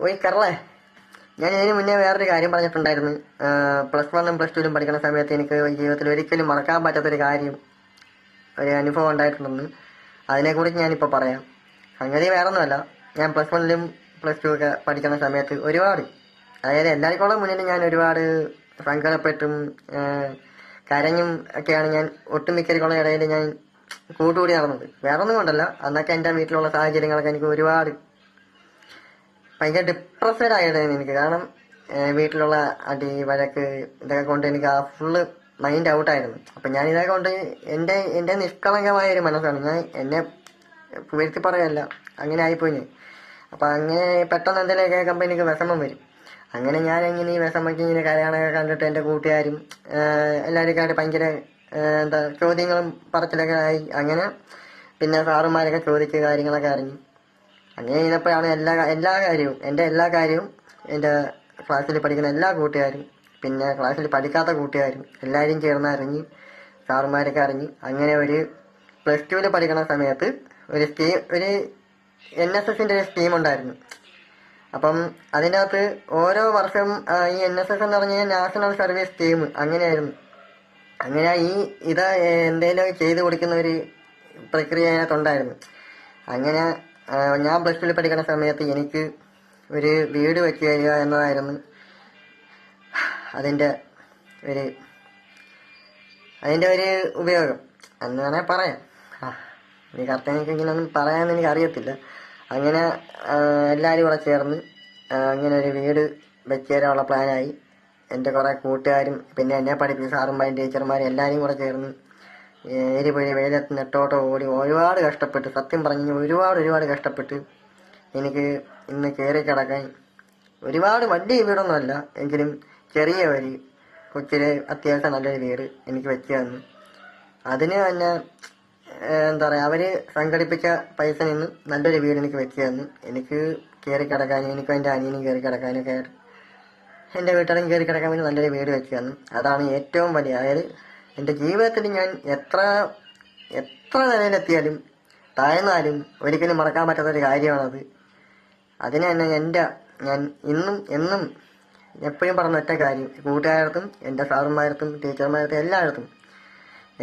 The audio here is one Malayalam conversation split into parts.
ഓയ് കറളേ, ഞാൻ ഇതിന് മുന്നേ വേറൊരു കാര്യം പറഞ്ഞിട്ടുണ്ടായിരുന്നു. +1 +2 പഠിക്കുന്ന സമയത്ത് എനിക്ക് ജീവിതത്തിൽ ഒരിക്കലും മറക്കാൻ പറ്റാത്തൊരു കാര്യം, ഒരു അനുഭവം ഉണ്ടായിട്ടുണ്ടെന്ന്. അതിനെക്കുറിച്ച് ഞാനിപ്പോൾ പറയാം. സംഗതി വേറൊന്നുമല്ല, ഞാൻ +1 +2 ഒക്കെ പഠിക്കുന്ന സമയത്ത് ഒരുപാട്, അതായത് എല്ലാവർക്കും മുന്നിൽ ഞാൻ ഒരുപാട് സങ്കടപ്പെട്ടും കരഞ്ഞും ഒക്കെയാണ് ഞാൻ ഒട്ടുമിക്കർക്കുള്ള ഇടയിൽ ഞാൻ കൂട്ടുകൂടി നടന്നത്. വേറൊന്നും കൊണ്ടല്ല, അന്നൊക്കെ എൻ്റെ വീട്ടിലുള്ള സാഹചര്യങ്ങളൊക്കെ എനിക്ക് ഒരുപാട് ഭയങ്കര ഡിപ്രസ്ഡ് ആയിരുന്നു എനിക്ക്. കാരണം വീട്ടിലുള്ള അടി വഴക്ക് ഇതൊക്കെ കൊണ്ട് എനിക്ക് ആ ഫുള്ള് മൈൻഡ് ഔട്ടായിരുന്നു. അപ്പം ഞാൻ ഇതൊക്കെ കൊണ്ട് എൻ്റെ നിഷ്കളങ്കമായ ഒരു മനസ്സാണ്, ഞാൻ എന്നെ വീഴ്ത്തി പറയല്ല, അങ്ങനെ ആയിപ്പോയി ഞാൻ. അപ്പം അങ്ങനെ പെട്ടെന്ന് എന്തെങ്കിലും കേൾക്കുമ്പോൾ എനിക്ക് വിഷമം വരും. അങ്ങനെ ഞാൻ ഇങ്ങനെ ഈ വിഷമയ്ക്ക് ഇങ്ങനെ കരയാണൊക്കെ കണ്ടിട്ട് എൻ്റെ കൂട്ടുകാരും എല്ലാവരും ആയിട്ട് ഭയങ്കര ചോദ്യങ്ങളും പറച്ചിലൊക്കെ ആയി. അങ്ങനെ പിന്നെ സാറുമാരൊക്കെ ചോദിച്ച കാര്യങ്ങളൊക്കെ അറിഞ്ഞു. അങ്ങനെ കഴിഞ്ഞപ്പോഴാണ് എല്ലാ കാര്യവും എൻ്റെ ക്ലാസ്സിൽ പഠിക്കുന്ന എല്ലാ കൂട്ടുകാരും, പിന്നെ ക്ലാസ്സിൽ പഠിക്കാത്ത കൂട്ടുകാരും എല്ലാവരും ചേർന്ന് അറിഞ്ഞ്, സാറുമാരൊക്കെ അറിഞ്ഞ്. അങ്ങനെ ഒരു +2 പഠിക്കുന്ന സമയത്ത് ഒരു NSSൻ്റെ ഒരു സ്കീം ഉണ്ടായിരുന്നു. അപ്പം അതിൻ്റെ അകത്ത് ഓരോ വർഷം ഈ NSS എന്ന് പറഞ്ഞാൽ നാഷണൽ സർവീസ് സ്കീം അങ്ങനെയായിരുന്നു. അങ്ങനെ ഇത് എന്തെങ്കിലും ചെയ്തു കൊടുക്കുന്ന ഒരു പ്രക്രിയ അതിനകത്തുണ്ടായിരുന്നു. അങ്ങനെ ഞാൻ +2 പഠിക്കുന്ന സമയത്ത് എനിക്ക് ഒരു വീട് വെച്ച് തരിക എന്നതായിരുന്നു അതിൻ്റെ ഒരു ഉപയോഗം എന്ന് വേണേൽ പറയാം. ഈ കറക്റ്റ് എനിക്ക് ഇങ്ങനെയൊന്നും പറയാമെന്ന് എനിക്ക് അറിയത്തില്ല. അങ്ങനെ എല്ലാവരും കൂടെ ചേർന്ന് അങ്ങനെ ഒരു വീട് വെച്ച് തരാനുള്ള പ്ലാനായി. എൻ്റെ കുറേ കൂട്ടുകാരും പിന്നെ എന്നെ പഠിപ്പിച്ച സാറുമാരും ടീച്ചർമാരും എല്ലാവരും കൂടെ ചേർന്ന് എരിപൊഴി വെയിലത്ത് നെട്ടോട്ടോ ഓടി ഒരുപാട് കഷ്ടപ്പെട്ട്, സത്യം പറഞ്ഞ് ഒരുപാട് കഷ്ടപ്പെട്ട് എനിക്ക് ഇന്ന് കയറി കിടക്കാൻ ഒരുപാട് വലിയ വീടൊന്നുമല്ല എങ്കിലും ചെറിയ ഒരു കൊച്ചിലെ അത്യാവശ്യം നല്ലൊരു വീട് എനിക്ക് വെച്ച് തന്നു. അതിന് തന്നെ എന്താ പറയുക, അവർ സംഘടിപ്പിച്ച പൈസ നിന്ന് നല്ലൊരു വീട് എനിക്ക് വെച്ച് തന്നു. എനിക്ക് കയറി കിടക്കാനും എനിക്കും എൻ്റെ അനിയനും കയറി കിടക്കാനൊക്കെ ആയിട്ട് എൻ്റെ വീട്ടുകാരും കയറി കിടക്കാൻ വേണ്ടി നല്ലൊരു വീട് വെച്ച് തന്നു. അതാണ് ഏറ്റവും വലിയ, അതായത് എൻ്റെ ജീവിതത്തിൽ ഞാൻ എത്ര നിലയിലെത്തിയാലും താഴ്ന്നാലും ഒരിക്കലും മറക്കാൻ പറ്റാത്തൊരു കാര്യമാണത്. അതിന് തന്നെ ഞാൻ ഇന്നും എന്നും എപ്പോഴും പറഞ്ഞ ഒറ്റ കാര്യം, കൂട്ടുകാരത്തും എൻ്റെ സാറുമാരത്തും ടീച്ചർമാരത്തും എല്ലായിടത്തും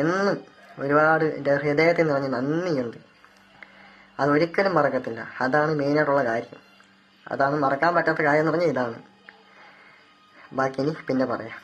എന്നും ഒരുപാട് എൻ്റെ ഹൃദയത്തിൽ നിറഞ്ഞ നന്ദിയുണ്ട്. അതൊരിക്കലും മറക്കത്തില്ല. അതാണ് മെയിനായിട്ടുള്ള കാര്യം. അതാണ് മറക്കാൻ പറ്റാത്ത കാര്യം എന്ന് പറഞ്ഞാൽ ഇതാണ്. ബാക്കി ഇനി പിന്നെ പറയാം.